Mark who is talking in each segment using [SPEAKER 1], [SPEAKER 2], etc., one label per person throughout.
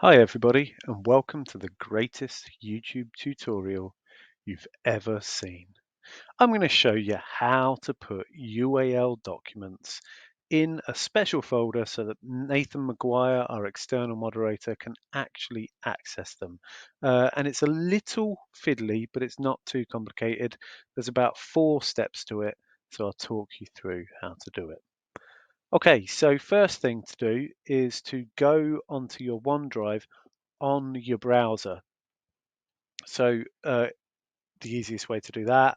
[SPEAKER 1] Hi everybody and welcome to the greatest YouTube tutorial you've ever seen. I'm going to show you how to put UAL documents in a special folder so that Nathan Maguire, our external moderator, can actually access them. And it's a little fiddly, but it's not too complicated. There's about 4 steps to it, so I'll talk you through how to do it. Okay, so first thing to do is to go onto your OneDrive on your browser. So the easiest way to do that,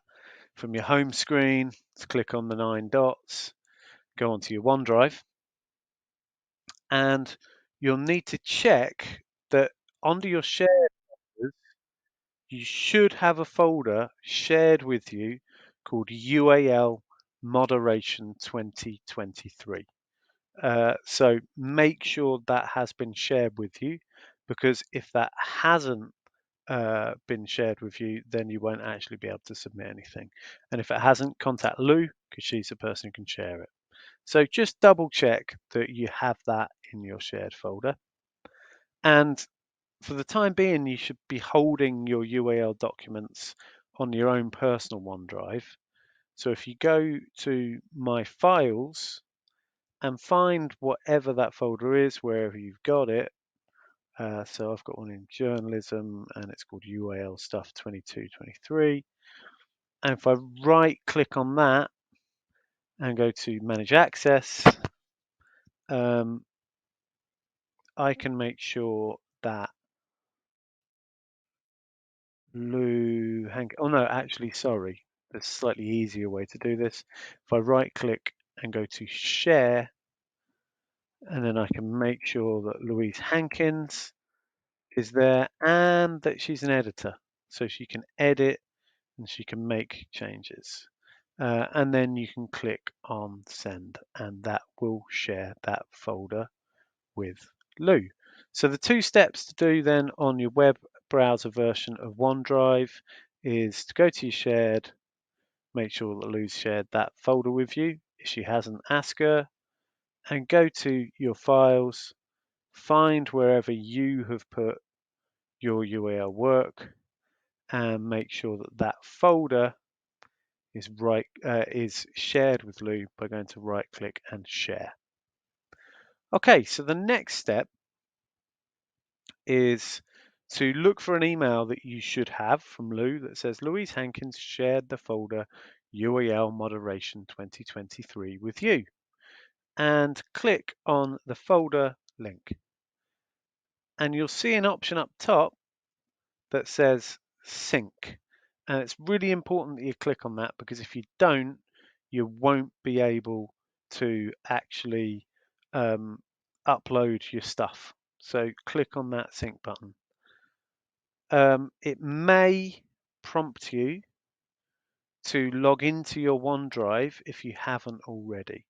[SPEAKER 1] from your home screen, is click on the 9 dots, go onto your OneDrive, and you'll need to check that under your shared folders, you should have a folder shared with you called UAL Moderation 2023. So make sure that has been shared with you, because if that hasn't been shared with you, then you won't actually be able to submit anything. And if it hasn't, contact Lou, because she's the person who can share it. So just double check that you have that in your shared folder. And for the time being, you should be holding your UAL documents on your own personal OneDrive. So if you go to My Files and find whatever that folder is, wherever you've got it, so I've got one in journalism and it's called UAL stuff 2223. And if I right click on that and go to manage access, I can make sure that oh no, actually, sorry. There's a slightly easier way to do this. If I right click and go to share, and then I can make sure that Louise Hankins is there and that she's an editor. So she can edit and she can make changes. And then you can click on send, and that will share that folder with Lou. So the 2 steps to do then on your web browser version of OneDrive is to go to your shared, make sure that Lou's shared that folder with you. If she hasn't, ask her, and go to your files, find wherever you have put your UAL work, and make sure that that folder is shared with Lou by going to right click and share. Okay, so the next step is to look for an email that you should have from Lou that says Louise Hankins shared the folder UAL Moderation 2023 with you, and click on the folder link. And you'll see an option up top that says sync. And it's really important that you click on that, because if you don't, you won't be able to actually upload your stuff. So click on that sync button. It may prompt you to log into your OneDrive if you haven't already.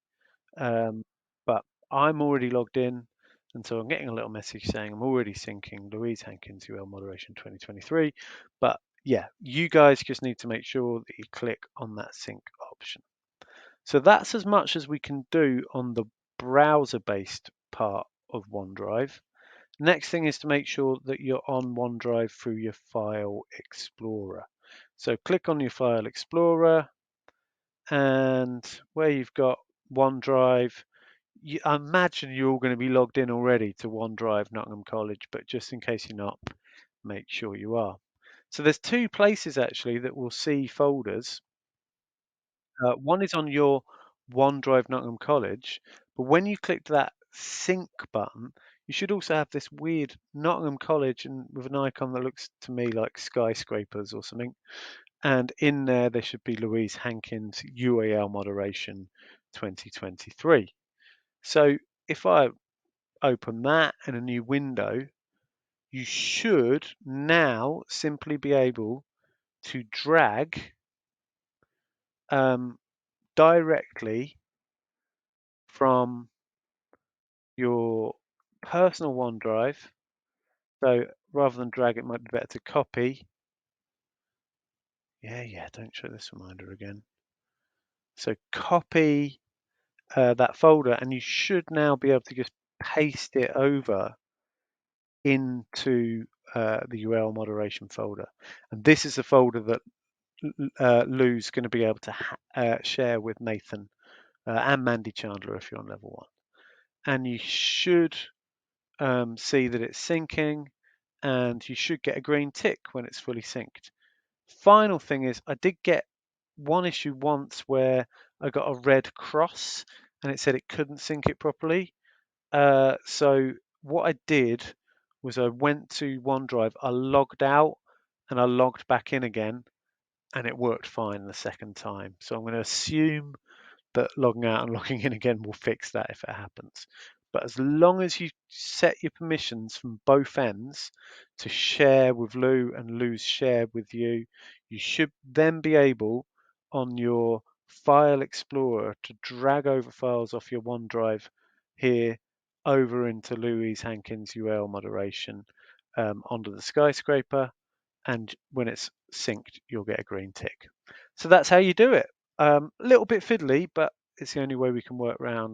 [SPEAKER 1] But I'm already logged in, and so I'm getting a little message saying I'm already syncing Louise Hankins UL Moderation 2023. But yeah, you guys just need to make sure that you click on that sync option. So that's as much as we can do on the browser-based part of OneDrive. Next thing is to make sure that you're on OneDrive through your File Explorer. So click on your File Explorer, and where you've got OneDrive, I imagine you're all going to be logged in already to OneDrive Nottingham College, but just in case you're not, make sure you are. So there's 2 places actually that will see folders. One is on your OneDrive Nottingham College, but when you click that sync button, you should also have this weird Nottingham College and with an icon that looks to me like skyscrapers or something. And in there should be Louise Hankins UAL Moderation 2023. So if I open that in a new window, you should now simply be able to drag directly from your personal OneDrive. So rather than drag, it might be better to copy. Yeah, don't show this reminder again. So copy that folder, and you should now be able to just paste it over into the UAL moderation folder. And this is the folder that Lou's going to be able to share with Nathan and Mandy Chandler if you're on level 1. And you should see that it's syncing, and you should get a green tick when it's fully synced. Final thing is, I did get one issue once where I got a red cross and it said it couldn't sync it properly. So what I did was I went to OneDrive, I logged out and I logged back in again, and it worked fine the second time. So I'm going to assume that logging out and logging in again will fix that if it happens. But as long as you set your permissions from both ends to share with Lou and Lou's share with you, you should then be able on your File Explorer to drag over files off your OneDrive here over into Louise Hankins UL moderation onto the skyscraper, and when it's synced, you'll get a green tick. So that's how you do it. A little bit fiddly, but it's the only way we can work around